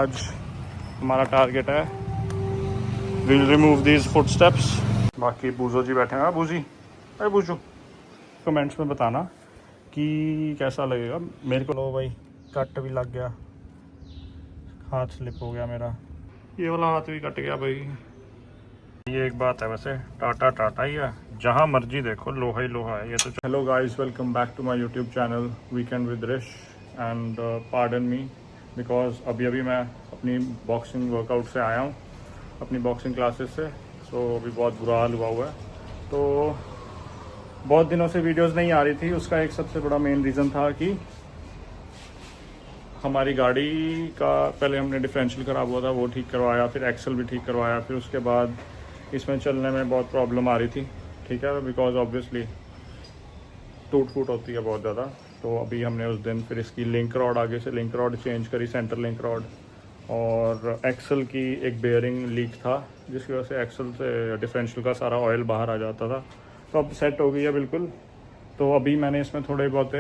आज हमारा टारगेट है, विल रिमूव दीज फुटस्टेप्स। बाकी बूजो जी बैठे हैं। बूजी, अरे बूजो, कमेंट्स में बताना कि कैसा लगेगा मेरे को। लो भाई, कट भी लग गया, हाथ स्लिप हो गया मेरा, ये वाला हाथ भी कट गया भाई। ये एक बात है, वैसे टाटा टाटा ही है, जहाँ मर्जी देखो लोहा ही लोहा है ये तो। Hello guys, welcome back to my YouTube channel weekend with Rish. And pardon me because अभी मैं अपनी बॉक्सिंग वर्कआउट से आया हूँ, अपनी बॉक्सिंग क्लासेस से। सो अभी बहुत बुरा हाल हुआ है। तो बहुत दिनों से वीडियोस नहीं आ रही थी, उसका एक सबसे बड़ा मेन रीज़न था कि हमारी गाड़ी का पहले हमने डिफरेंशियल ख़राब हुआ था, वो ठीक करवाया, फिर एक्सल भी ठीक करवाया, फिर उसके बाद इसमें चलने में बहुत प्रॉब्लम आ रही थी। ठीक है, बिकॉज ऑब्वियसली टूट फूट होती है बहुत ज़्यादा। तो अभी हमने उस दिन फिर इसकी लिंक रॉड, आगे से लिंक रॉड चेंज करी, सेंटर लिंक रॉड, और एक्सल की एक बेयरिंग लीक था जिसकी वजह से एक्सल से डिफरेंशियल का सारा ऑयल बाहर आ जाता था। तो अब सेट हो गई है बिल्कुल। तो अभी मैंने इसमें थोड़े बहुत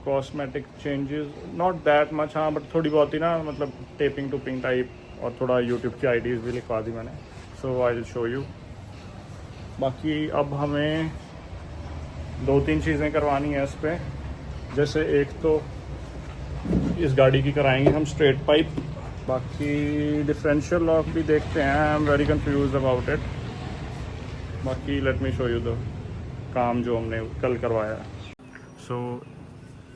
cosmetic changes, not that much, हाँ, बट थोड़ी बहुत ही ना, मतलब टेपिंग टूपिंग टाइप, और थोड़ा यूट्यूब की आईडीज़ भी लिखवा दी मैंने। सो आई विल शो यू। बाकी अब हमें 2-3 चीज़ें करवानी है इस पर। जैसे एक तो इस गाड़ी की कराएंगे हम स्ट्रेट पाइप। बाकी डिफरेंशियल लॉक भी देखते हैं, I am very confuse about it. बाकी let me show you the काम जो हमने कल करवाया। सो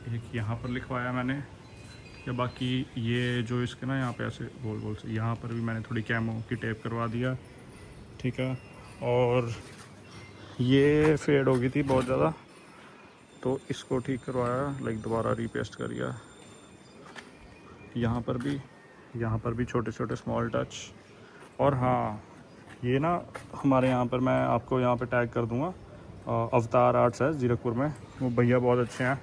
एक यहाँ पर लिखवाया मैंने, या बाकी ये जो इसके ना यहाँ पे ऐसे गोल गोल से, यहाँ पर भी मैंने थोड़ी कैमो की टेप करवा दिया। ठीक है, और ये फेड हो गई थी बहुत ज़्यादा, तो इसको ठीक करवाया, लाइक दोबारा रीपेस्ट करिया। यहाँ पर भी छोटे छोटे स्मॉल टच। और हाँ, ये ना हमारे यहाँ पर, मैं आपको यहाँ पे टैग कर दूँगा, अवतार आर्ट्स है जीरकपुर में, वो भैया बहुत अच्छे हैं,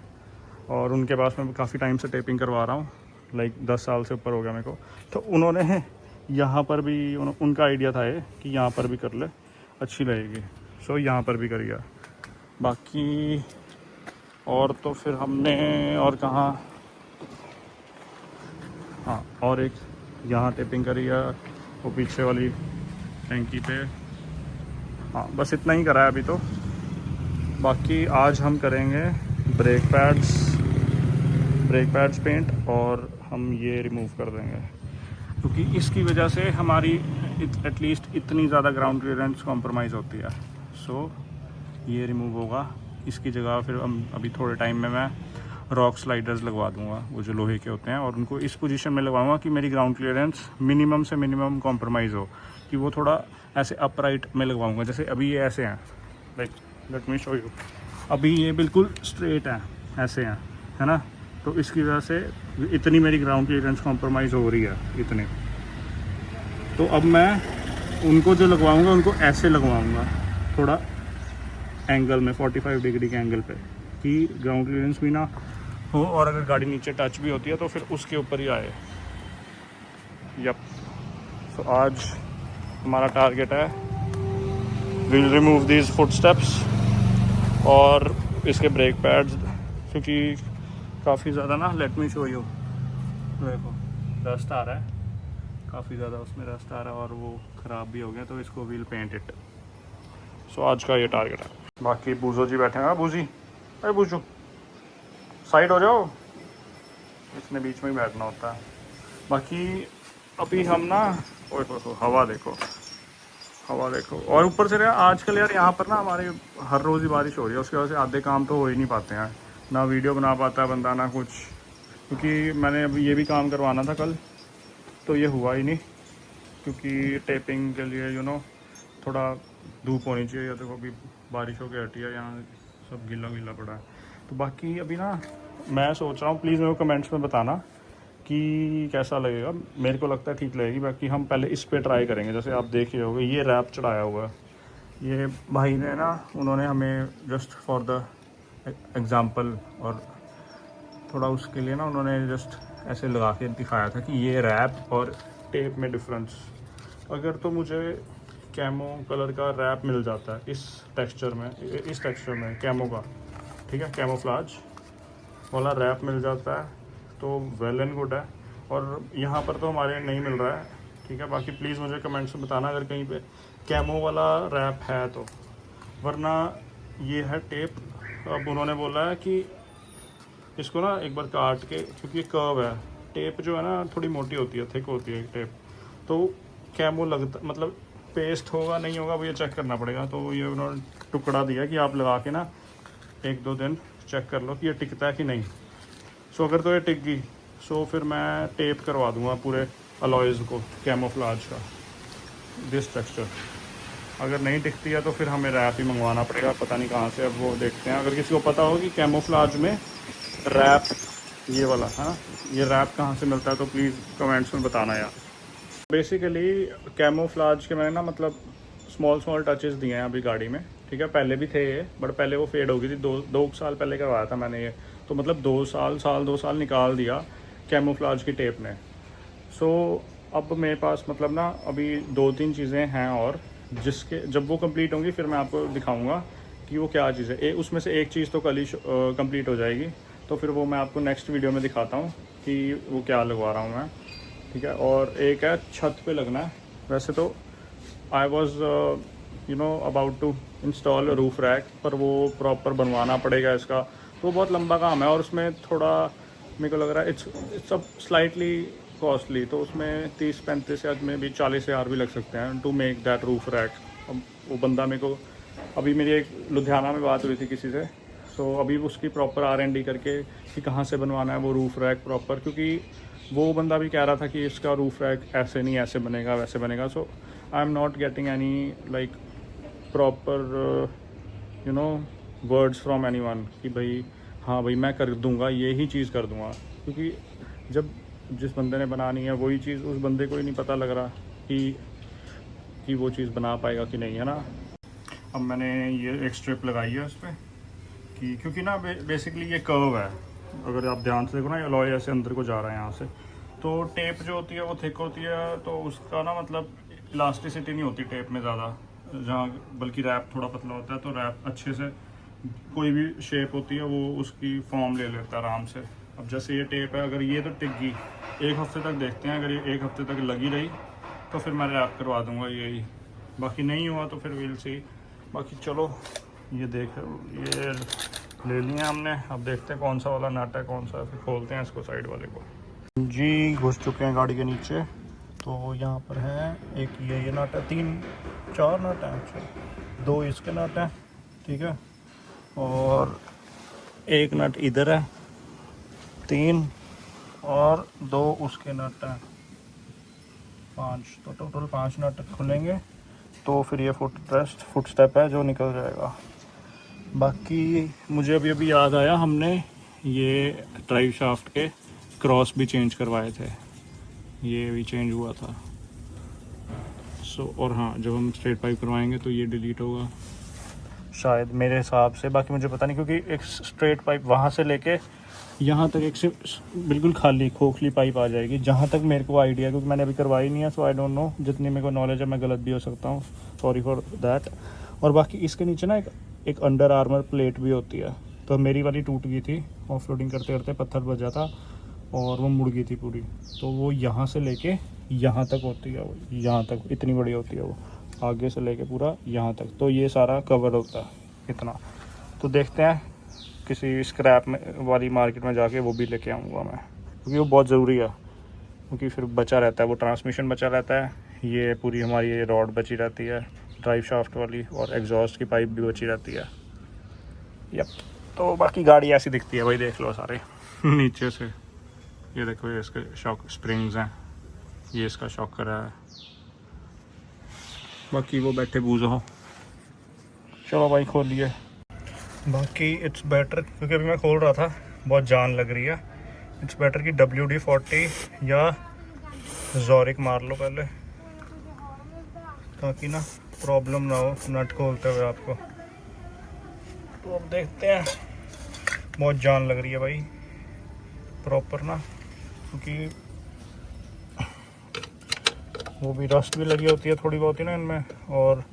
और उनके पास मैं काफ़ी टाइम से टेपिंग करवा रहा हूँ, लाइक 10 साल से ऊपर हो गया मेरे को। तो उन्होंने यहाँ पर भी, उनका आइडिया था ये कि यहाँ पर भी कर ले, अच्छी लगेगी। सो यहाँ पर भी करिए। बाकी और तो फिर हमने, और कहाँ, हाँ, और एक यहाँ टेपिंग करी है, वो पीछे वाली टैंकी पे। हाँ, बस इतना ही करा है अभी तो। बाकी आज हम करेंगे ब्रेक पैड्स पेंट, और हम ये रिमूव कर देंगे, क्योंकि इसकी वजह से हमारी एटलीस्ट इतनी ज़्यादा ग्राउंड क्लियरेंस कॉम्प्रोमाइज़ होती है। सो ये रिमूव होगा। इसकी जगह फिर हम अभी थोड़े टाइम में मैं रॉक स्लाइडर्स लगवा दूंगा, वो जो लोहे के होते हैं, और उनको इस पोजीशन में लगवाऊंगा कि मेरी ग्राउंड क्लियरेंस मिनिमम से मिनिमम कॉम्प्रोमाइज़ हो, कि वो थोड़ा ऐसे अपराइट में लगवाऊंगा। जैसे अभी ये ऐसे हैं, like late me show you, अभी ये बिल्कुल स्ट्रेट हैं, ऐसे हैं, है ना। तो इसकी वजह से इतनी मेरी ग्राउंड क्लियरेंस कॉम्प्रोमाइज़ हो रही है, इतने। तो अब मैं उनको जो लगवाऊँगा उनको ऐसे लगवाऊँगा, थोड़ा एंगल में 45 डिग्री के एंगल पे, कि ग्राउंड क्लियरेंस भी ना हो, और अगर गाड़ी नीचे टच भी होती है तो फिर उसके ऊपर ही आए। यप। सो आज हमारा टारगेट है, विल रिमूव दीज फुटस्टेप्स और इसके ब्रेक पैड्स, क्योंकि काफ़ी ज़्यादा ना, लेट मी शो यू, देखो डस्ट आ रहा है, काफ़ी ज़्यादा उसमें डस्ट आ रहा है, और वो ख़राब भी हो गया, तो इसको विल पेंट इट। सो आज का ये टारगेट है। बाकी बूजो जी बैठे हैं। बूजी, अरे बूजो, साइड हो जाओ, इसने बीच में ही बैठना होता है। बाकी अभी हम ना, ओए हवा देखो, और ऊपर से यार आजकल यार यहाँ पर ना हमारे हर रोज़ ही बारिश हो रही है, उसकी वजह से आधे काम तो हो ही नहीं पाते हैं, ना वीडियो बना पाता है बंदा, ना कुछ। क्योंकि मैंने अभी ये भी काम करवाना था कल, तो ये हुआ ही नहीं, क्योंकि टेपिंग के लिए थोड़ा धूप होनी चाहिए। देखो अभी बारिश होकर हटी है, यहाँ सब गीला गीला पड़ा है। तो बाकी अभी ना मैं सोच रहा हूँ, प्लीज़ मेरे को कमेंट्स में बताना कि कैसा लगेगा। मेरे को लगता है ठीक लगेगी। बाकी हम पहले इस पे ट्राई करेंगे। जैसे आप देख रहे होगे, ये रैप चढ़ाया हुआ है, ये भाई ने ना, उन्होंने हमें जस्ट फॉर द एग्ज़ाम्पल, और थोड़ा उसके लिए ना उन्होंने जस्ट ऐसे लगा के दिखाया था कि ये रैप और टेप में डिफरेंस। अगर तो मुझे कैमो कलर का रैप मिल जाता है इस टेक्सचर में कैमो का, ठीक है, कैमोफ्लाज वाला रैप मिल जाता है, तो वेल एंड गुड है। और यहाँ पर तो हमारे नहीं मिल रहा है, ठीक है। बाकी प्लीज़ मुझे कमेंट्स में बताना अगर कहीं पे कैमो वाला रैप है तो, वरना ये है टेप। अब उन्होंने बोला है कि इसको ना एक बार काट के, क्योंकि ये कर्व है, टेप जो है ना थोड़ी मोटी होती है, थिक होती है टेप, तो कैमो लगता, मतलब पेस्ट होगा नहीं होगा वो ये चेक करना पड़ेगा। तो ये उन्होंने टुकड़ा दिया कि आप लगा के ना 1-2 दिन चेक कर लो कि ये टिकता है कि नहीं। सो अगर तो ये टिक गई, सो फिर मैं टेप करवा दूंगा पूरे अलॉयज़ को कैमोफ्लाज का, दिस टेक्सचर। अगर नहीं टिकती है तो फिर हमें रैप ही मंगवाना पड़ेगा, पता नहीं कहाँ से, अब वो देखते हैं। अगर किसी को पता हो कि कैमोफ्लाज में रैप ये वाला है ना, ये रैप कहाँ से मिलता है तो प्लीज़ कमेंट्स में बताना यार। बेसिकली कैमोफ्लाज के मैंने ना मतलब स्मॉल टचेस दिए हैं अभी गाड़ी में, ठीक है। पहले भी थे ये, बट पहले वो फेड हो गई थी, दो साल पहले करवाया था मैंने ये, तो मतलब 2 साल निकाल दिया कैमोफ्लाज की टेप ने। सो अब मेरे पास मतलब ना अभी 2-3 चीज़ें हैं, और जिसके जब वो कंप्लीट होंगी फिर मैं आपको दिखाऊंगा कि वो क्या चीज़ है। उसमें से एक चीज़ तो कल ही कंप्लीट हो जाएगी, तो फिर वो मैं आपको नेक्स्ट वीडियो में दिखाता हूँ कि वो क्या लगवा रहा हूँ मैं, ठीक है। और एक है छत पे लगना है। वैसे तो I was about to install roof rack, पर वो प्रॉपर बनवाना पड़ेगा इसका, तो बहुत लंबा काम है और उसमें थोड़ा मेरे को लग रहा है इट्स अब स्लाइटली कॉस्टली, तो उसमें 30-35 या में भी 40,000 भी लग सकते हैं to make that roof rack. अब वो बंदा मेरे को, अभी मेरी एक लुधियाना में बात हुई थी किसी से, सो अभी उसकी प्रॉपर R&D करके कि कहाँ से बनवाना है वो रूफ रैक प्रॉपर, क्योंकि वो बंदा भी कह रहा था कि इसका रूफ रैक ऐसे नहीं ऐसे बनेगा वैसे बनेगा। So I am not getting any like proper words from anyone कि भाई हाँ भाई मैं कर दूंगा, ये ही चीज़ कर दूंगा, क्योंकि जब जिस बंदे ने बनानी है वही चीज़ उस बंदे को ही नहीं पता लग रहा कि वो चीज़ बना पाएगा कि नहीं, है ना। अब मैंने ये एक स्ट्रिप लगाई है उस पर कि, क्योंकि ना बेसिकली ये कर्व है, अगर आप ध्यान से देखो ना, अलॉय ऐसे अंदर को जा रहा है यहाँ से, तो टेप जो होती है वो थिक होती है, तो उसका ना मतलब इलास्टिसिटी नहीं होती टेप में ज़्यादा, जहाँ बल्कि रैप थोड़ा पतला होता है, तो रैप अच्छे से कोई भी शेप होती है वो उसकी फॉर्म ले लेता है आराम से। अब जैसे ये टेप है, अगर ये तो टिक गई, 1 हफ्ते तक देखते हैं, अगर ये 1 हफ्ते तक लगी रही तो फिर मैं रैप करवा दूंगा यही, बाकी नहीं हुआ तो फिर विल सी। बाकी चलो ये ये ले लिए हमने, अब देखते हैं कौन सा वाला नट है कौन सा, फिर खोलते हैं इसको साइड वाले को। जी घुस चुके हैं गाड़ी के नीचे, तो यहाँ पर है एक ये नट है, 3-4 नट हैं, अच्छा 2 इसके नट हैं, ठीक है, और एक नट इधर है 3, और 2 उसके नट हैं 5, तो टोटल 5 नट खुलेंगे, तो फिर ये फुट स्टेप है जो निकल जाएगा। बाकी मुझे अभी याद आया, हमने ये ड्राइव शाफ्ट के क्रॉस भी चेंज करवाए थे, ये भी चेंज हुआ था। और हाँ, जब हम स्ट्रेट पाइप करवाएंगे तो ये डिलीट होगा शायद मेरे हिसाब से, बाकी मुझे पता नहीं, क्योंकि एक स्ट्रेट पाइप वहाँ से लेके यहाँ तक एक से बिल्कुल खाली खोखली पाइप आ जाएगी, जहाँ तक मेरे को आइडिया, क्योंकि मैंने अभी करवाई नहीं है, सो आई डोंट नो, जितनी मेरे को नॉलेज है मैं गलत भी हो सकता हूँ, सॉरी फॉर दैट। और बाकी इसके नीचे ना एक अंडर आर्मर प्लेट भी होती है, तो मेरी वाली टूट गई थी ऑफ रोडिंग करते करते, पत्थर बजा था और वो मुड़ गई थी पूरी, तो वो यहाँ से लेके यहाँ तक होती है, वो यहाँ तक इतनी बड़ी होती है वो, आगे से लेके पूरा यहाँ तक, तो ये सारा कवर होता है इतना। तो देखते हैं किसी स्क्रैप में वाली मार्केट में जाके वो भी लेके आऊँगा मैं, क्योंकि वो बहुत ज़रूरी है, क्योंकि फिर बचा रहता है, वो ट्रांसमिशन बचा रहता है, ये पूरी हमारी ये रॉड बची रहती है ड्राइव शाफ्ट वाली, और एग्जॉस्ट की पाइप भी बची रहती है। यप, तो बाकी गाड़ी ऐसी दिखती है भाई, देख लो सारे नीचे से, ये देखो ये इसके शॉक स्प्रिंग्स हैं, ये इसका शॉकर है, बाकी वो बैठे बूझो हो। चलो भाई खोलिए। बाकी इट्स बेटर, क्योंकि अभी मैं खोल रहा था बहुत जान लग रही है, इट्स बेटर कि WD-40 या जोरिक मार लो पहले, ताकि ना प्रॉब्लम ना हो नट खोलते हुए आपको। तो अब देखते हैं, बहुत जान लग रही है भाई प्रॉपर ना, क्योंकि वो भी रस्ट भी लगी होती है थोड़ी बहुत ही ना इनमें, और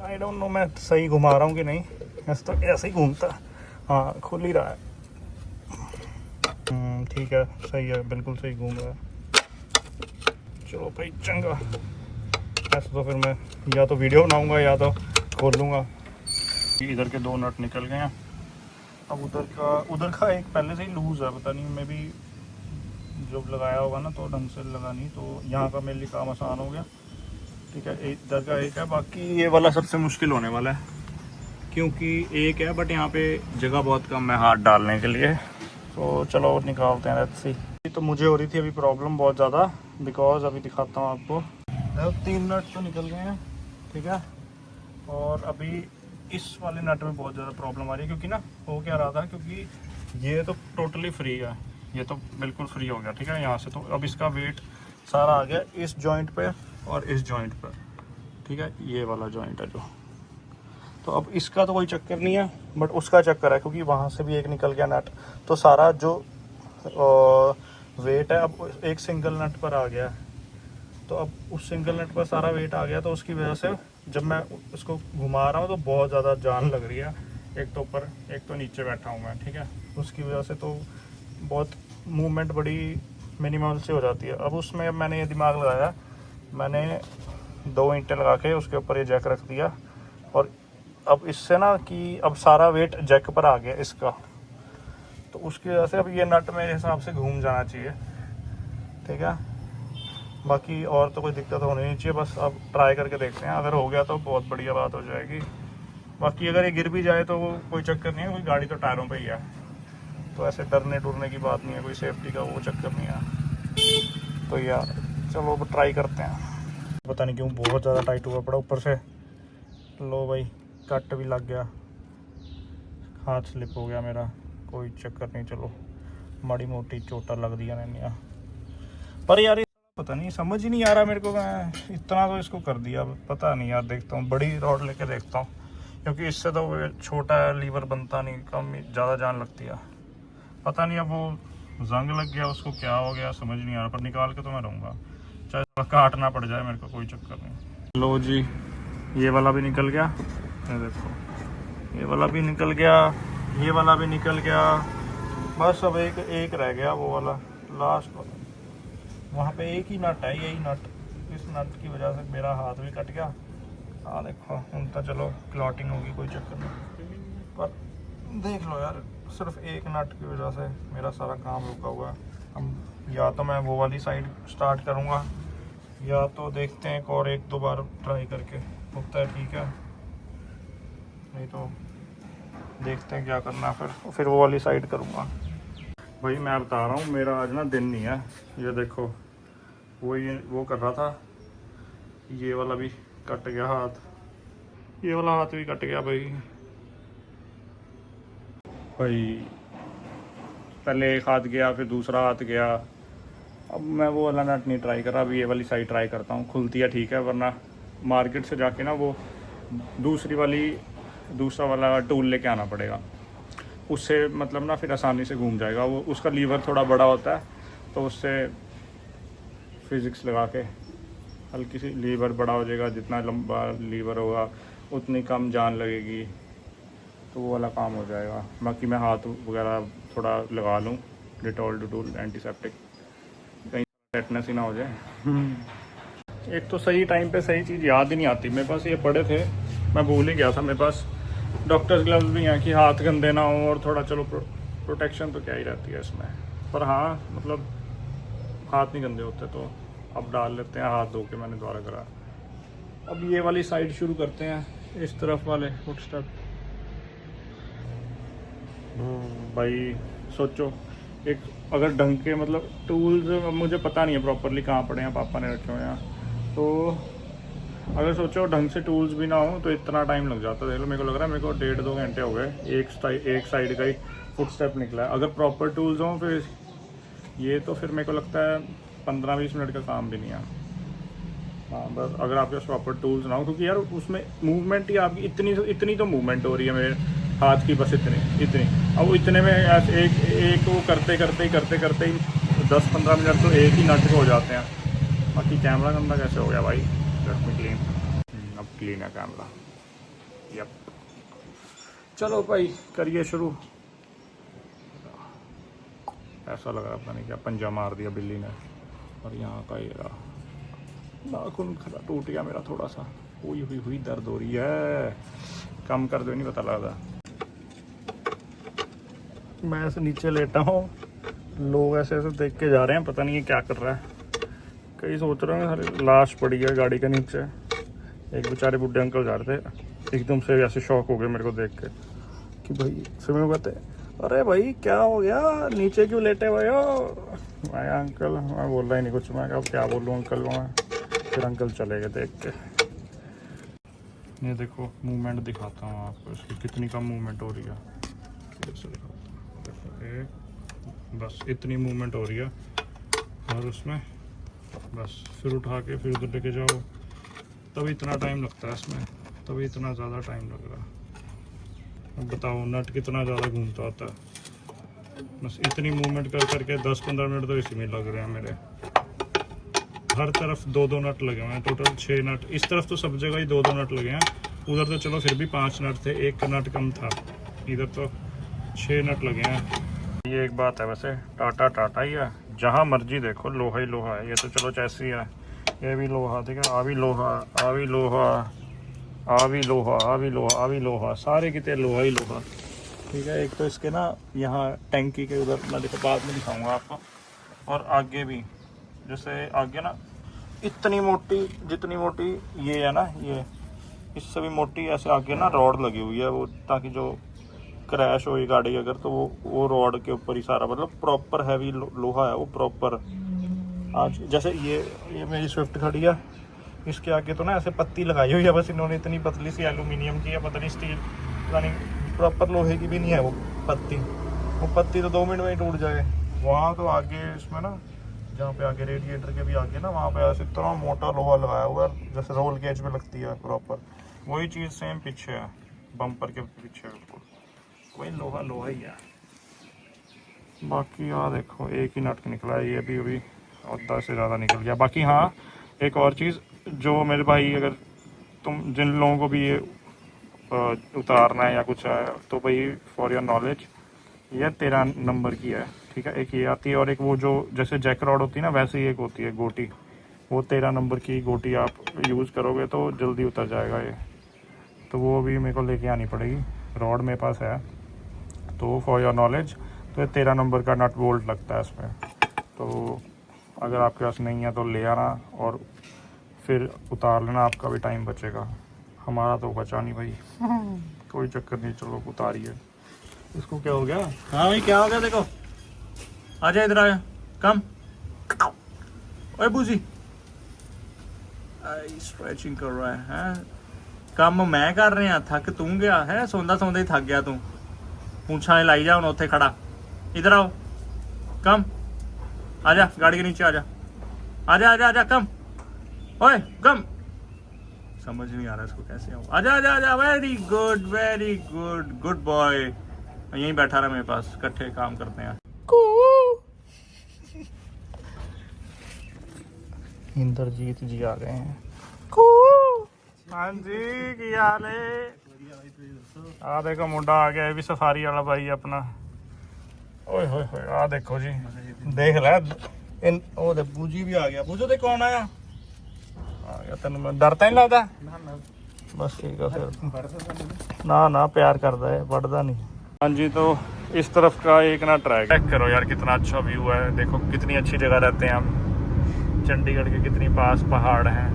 आई डोंट नो मैं सही घुमा रहा हूँ कि नहीं, ऐसे तो ऐसे ही घूमता, हाँ खुल ही रहा है। ठीक है, सही है, बिल्कुल सही घूम रहा है। चलो भाई चंगा, ऐसे तो फिर मैं या तो वीडियो बनाऊंगा या तो खोल लूँगा। इधर के 2 नट निकल गए हैं। अब उधर का एक पहले से ही लूज़ है, पता नहीं मैं भी जब लगाया होगा ना तो ढंग से लगा नहीं, तो यहाँ का मेरे लिए काम आसान हो गया। ठीक है, इधर का एक है, बाकी ये वाला सबसे मुश्किल होने वाला है क्योंकि एक है बट यहाँ पे जगह बहुत कम है हाथ डालने के लिए। तो चलो निकालते हैं, लेट्स सी। तो मुझे हो रही थी अभी प्रॉब्लम बहुत ज़्यादा, बिकॉज अभी दिखाता हूँ आपको। 3 नट तो निकल गए हैं, ठीक है। और अभी इस वाले नट में बहुत ज़्यादा प्रॉब्लम आ रही है क्योंकि ना हो क्या रहा था, क्योंकि ये तो टोटली फ्री है, ये तो बिल्कुल फ्री हो गया, ठीक है। यहाँ से तो अब इसका वेट सारा आ गया इस जॉइंट पे और इस जॉइंट पर, ठीक है। ये वाला जॉइंट है जो, तो अब इसका तो कोई चक्कर नहीं है बट उसका चक्कर है क्योंकि वहाँ से भी एक निकल गया नट। तो सारा जो वेट है अब एक सिंगल नट पर आ गया, तो अब उस सिंगल नट पर सारा वेट आ गया, तो उसकी वजह से जब मैं उसको घुमा रहा हूँ तो बहुत ज़्यादा जान लग रही है। एक तो ऊपर एक तो नीचे बैठा हूँ मैं, ठीक है। उसकी वजह से तो बहुत मूवमेंट बड़ी मिनिमल से हो जाती है। अब उसमें मैंने ये दिमाग लगाया, मैंने 2 ईंटें लगा के उसके ऊपर ये जैक रख दिया और अब इससे ना कि अब सारा वेट जैक पर आ गया इसका, तो उसकी वजह से अब ये नट मेरे हिसाब से घूम जाना चाहिए, ठीक है। बाकी और तो कोई दिक्कत होनी नहीं चाहिए, बस अब ट्राई करके देखते हैं, अगर हो गया तो बहुत बढ़िया बात हो जाएगी। बाकी अगर ये गिर भी जाए तो कोई चक्कर नहीं है, कोई गाड़ी तो टायरों पे ही है, तो ऐसे डरने टूरने की बात नहीं है, कोई सेफ्टी का वो चक्कर नहीं है। तो यार चलो अब ट्राई करते हैं। पता नहीं क्यों बहुत ज़्यादा टाइट हुआ पड़ा ऊपर से, लो भाई कट भी लग गया, हाथ स्लिप हो गया मेरा, कोई चक्कर नहीं, चलो माड़ी मोटी चोटा लग दिया मैंने। पर यार पता नहीं समझ ही नहीं आ रहा मेरे को, मैं इतना तो इसको कर दिया, पता नहीं यार, देखता हूँ बड़ी रॉड लेके देखता हूँ क्योंकि इससे तो छोटा लीवर बनता नहीं, कम ज़्यादा जान लगती है। पता नहीं अब वो जंग लग गया उसको, क्या हो गया समझ नहीं आ रहा, पर निकाल के तो मैं रहूँगा, चाहे काटना पड़ जाए मेरे को, कोई चक्कर नहीं। लो जी, ये वाला भी निकल गया, ये देखो ये वाला भी निकल गया, ये वाला भी निकल गया, बस अब एक रह गया वो वाला लास्ट वाला, वहाँ पे एक ही नट है, यही नट, इस नट की वजह से मेरा हाथ भी कट गया। हाँ देखो उनका, चलो क्लॉटिंग होगी कोई चक्कर नहीं, पर देख लो यार सिर्फ एक नट की वजह से मेरा सारा काम रुका हुआ है। हम या तो मैं वो वाली साइड स्टार्ट करूँगा या तो देखते हैं और 1-2 बार ट्राई करके होता है, ठीक है, नहीं तो देखते हैं क्या करना, फिर वो वाली साइड करूँगा। भाई मैं बता रहा हूँ मेरा आज ना दिन नहीं है, ये देखो वो कर रहा था, ये वाला भी कट गया हाथ, ये वाला हाथ भी कट गया भाई पहले एक हाथ गया फिर दूसरा हाथ गया। अब मैं वो वाला नट नहीं ट्राई कर रहा, अभी ये वाली साइड ट्राई करता हूँ, खुलती है ठीक है, वरना मार्केट से जाके ना वो दूसरा वाला टूल लेके आना पड़ेगा, उससे मतलब ना फिर आसानी से घूम जाएगा वो। उसका लीवर थोड़ा बड़ा होता है तो उससे फिज़िक्स लगा के हल्की सी लीवर बड़ा हो जाएगा, जितना लंबा लीवर होगा उतनी कम जान लगेगी, तो वो वाला काम हो जाएगा। बाकी मैं हाथ वगैरह थोड़ा लगा लूँ, डिटॉल एंटीसेप्टिक, कहीं टेटनस ही ना हो जाए। एक तो सही टाइम पे सही चीज़ याद ही नहीं आती, मेरे पास ये पड़े थे मैं भूल ही गया था, मेरे पास डॉक्टर्स ग्लव्स भी हैं कि हाथ गंदे ना हो, और थोड़ा चलो प्रोटेक्शन तो क्या ही रहती है इसमें, पर हाँ मतलब हाथ नहीं गंदे होते, तो अब डाल लेते हैं, हाथ धो के मैंने दोबारा करा। अब ये वाली साइड शुरू करते हैं, इस तरफ वाले फुटस्टेप। भाई सोचो एक अगर ढंग के मतलब टूल्स, मुझे पता नहीं है प्रॉपरली कहाँ पड़े हैं, पापा ने रखे हुए हैं, तो अगर सोचो ढंग से टूल्स भी ना हो तो इतना टाइम लग जाता है। देख लो मेरे को लग रहा है मेरे को 1.5-2 घंटे हो गए, एक साइड का ही फुटस्टेप निकला है। अगर प्रॉपर टूल्स हों फिर ये तो फिर मेरे को लगता है 15-20 मिनट का काम भी नहीं है। हाँ बस अगर आपके पास प्रॉपर टूल्स ना हो, क्योंकि यार उसमें मूवमेंट ही आपकी इतनी तो मूवमेंट हो रही है मेरे हाथ की, बस इतनी। अब वो इतने में ऐसे एक वो करते ही 10-15 मिनट तो एक ही नट हो जाते हैं। बाकी कैमरा गंदा कैसे हो गया भाई, लेट मी क्लीन। अब क्लीन है कैमरा, यप। चलो भाई करिए शुरू। ऐसा लग रहा, पता नहीं क्या पंजा मार दिया बिल्ली ने। और यहाँ का ये रहा, नाखून खड़ा टूट गया मेरा थोड़ा सा, हुई दर्द हो रही है। कम कर दो, नहीं पता लग रहा। मैं ऐसे नीचे लेटा हूँ, लोग ऐसे ऐसे देख के जा रहे हैं, पता नहीं ये क्या कर रहा है। कई सोच रहे हैं सारे लाश पड़ी है गाड़ी के नीचे। एक बेचारे बुढ़े अंकल जा रहे थे, एकदम से ऐसे शॉक हो गए मेरे को देख के कि भाई, फिर मेरे को कहते अरे भाई क्या हो गया, नीचे क्यों लेटे हुए हो। मैं अंकल, मैं बोल रहा ही नहीं कुछ, मैं अब क्या बोलूँ अंकल को मैं। फिर अंकल चले गए देख के। ये देखो मूवमेंट दिखाता हूँ आपको, इसकी कितनी कम मूवमेंट हो रही है। कैसे दिखाता हूँ, एक बस इतनी मूवमेंट हो रही है, और उसमें बस फिर उठा के फिर उधर लेके जाओ, तभी इतना टाइम लगता है इसमें, तभी इतना ज़्यादा टाइम लग रहा है। अब बताओ नट कितना ज़्यादा घूमता होता है। बस इतनी मूवमेंट कर करके 10-15 मिनट तो इसी में लग रहे हैं मेरे। हर तरफ 2-2 नट लगे हुए हैं, टोटल 6 नट। इस तरफ तो सब जगह ही 2-2 नट लगे हैं, उधर तो चलो फिर भी 5 नट थे, एक नट कम था। इधर तो 6 नट लगे हैं। ये एक बात है वैसे, टाटा ही है, जहाँ मर्जी देखो लोहा ही लोहा है। ये तो चलो चैसी है, ये भी लोहा, ठीक है, आ भी लोहा, आ भी लोहा, आ भी लोहा, आ भी लोहा, आ भी लोहा, सारे कितने लोहा ही लोहा, ठीक है। एक तो इसके ना यहाँ टैंकी के उधर, मैं देखो बाद में दिखाऊंगा आपको, और आगे भी, जैसे आगे ना इतनी मोटी, जितनी मोटी ये है ना, ये इससे भी मोटी ऐसे आगे ना रॉड लगी हुई है, वो ताकि जो क्रैश हो गाड़ी अगर, तो वो रॉड के ऊपर ही सारा, मतलब प्रॉपर हैवी लोहा है वो प्रॉपर। आज जैसे ये मेरी स्विफ्ट खड़ी है, इसके आगे तो ना ऐसे पत्ती लगाई हुई है, बस इन्होंने इतनी पतली सी एल्यूमिनियम की है, पता नहीं स्टील, पता नहीं, प्रॉपर लोहे की भी नहीं है वो पत्ती। वो पत्ती तो 2 मिनट में ही टूट जाए। वहाँ तो आगे इसमें ना, जहाँ पे आगे रेडिएटर के भी आगे ना, वहाँ पे ऐसे इतना मोटा लोहा लगाया हुआ है, जैसे रोल केज में लगती है प्रॉपर, वही चीज़ सेम पीछे है, बम्पर के पीछे बिल्कुल वही लोहा ही है। बाकी यहाँ देखो एक ही नट निकला है, ये भी अभी 10 से ज़्यादा निकल गया। बाकी हाँ, एक और चीज़ जो मेरे भाई, अगर तुम जिन लोगों को भी ये उतारना है या कुछ है, तो भाई फॉर योर नॉलेज, ये 13 नंबर की है, ठीक है। एक ये आती है, और एक वो जो जैसे जैक रॉड होती है ना, वैसे ही एक होती है गोटी, वो 13 नंबर की गोटी आप यूज़ करोगे तो जल्दी उतर जाएगा ये। तो वो भी मेरे को लेके आनी पड़ेगी, रॉड मेरे पास है। तो फॉर योर नॉलेज, तो ये 13 नंबर का नट बोल्ट लगता है इसमें। तो अगर आपके पास नहीं है तो ले आना, और फिर उतार लेना, आपका भी टाइम बचेगा, हमारा तो बचा नहीं भाई। कोई चक्कर नहीं, चलो उतारिए। इसको क्या हो गया? हाँ भाई क्या हो गया, देखो आजा इधर, आया कम, ओए बूजी स्ट्रेचिंग कर रहा है। काम मैं कर रहे हैं, थक तू गया है, सौंदा सौंदा ही थक गया तू। पूछा लाई जा हूँ उत्थे खड़ा, इधर आओ कम, आजा गाड़ी के नीचे आजा, आजा आजा आजा कम, ओए कम। समझ नहीं आ रहा इसको कैसे आऊँ, आजा आजा आजा, वेरी गुड गुड बॉय। यहीं बैठा रहा मेरे पास, इकट्ठे काम करते हैं। इंद्रजीत जी आ गए हैं। हाँ जी की हाल है? आ देखो मुंडा आ गया, ये भी सफारी वाला भाई अपना। ओए होए होए, आ देखो जी, देख रहा इन ओ दे बूजी भी आ गया। बूजो दे कौन आया? आ गया, तेन डरता नहीं लगता? बस ठीक है फिर, ना प्यार करता है, बढ़ता नहीं। हाँ जी, तो इस तरफ का एक ना ट्रैक चेक करो यार, कितना अच्छा व्यू है। देखो कितनी अच्छी जगह रहते हैं हम, चंडीगढ़ के कितनी पास पहाड़ हैं।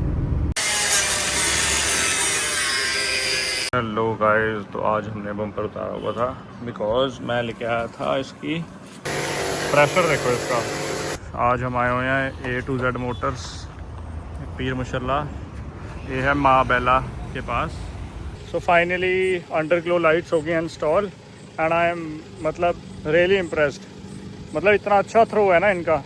हेलो गाइस, तो आज हमने बम्पर उतारा हुआ था, बिकॉज मैं लेके आया था इसकी प्रेशर, देखो इसका। आज हम आए हुए हैं A to Z मोटर्स, पीर मुशल्ला, ये है माँ बेला के पास। सो फाइनली अंडरग्लो लाइट्स हो गई इंस्टॉल, एंड आई एम मतलब रियली इम्प्रेस्ड। मतलब इतना अच्छा थ्रो है ना इनका,